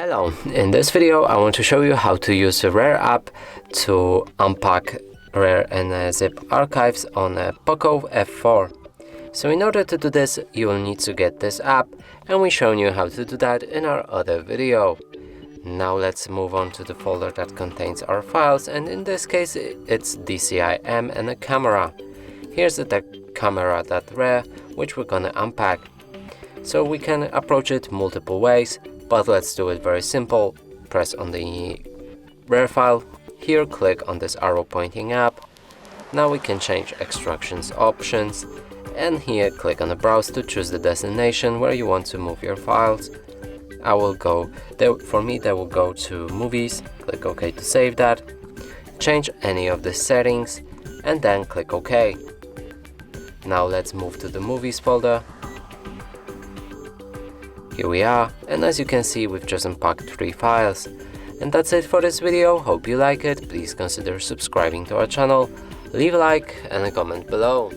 Hello, in this video I want to show you how to use the RAR app to unpack RAR and zip archives on a POCO F4. So in order to do this, you will need to get this app, and we've shown you how to do that in our other video. Now let's move on to the folder that contains our files, and in this case it's DCIM and a camera. Here's the camera.rar, which we're gonna unpack. So we can approach it multiple ways, but let's do it very simple. Press on the RAR file. Here click on this arrow pointing up. Now we can change extractions options, and here click on the browse to choose the destination where you want to move your files. I will go there. For me, that will go to movies. Click OK to save that. Change any of the settings and then click OK. Now let's move to the movies folder. Here we are, and as you can see, we've just unpacked 3 files. And that's it for this video. Hope you like it. Please consider subscribing to our channel, leave a like and a comment below.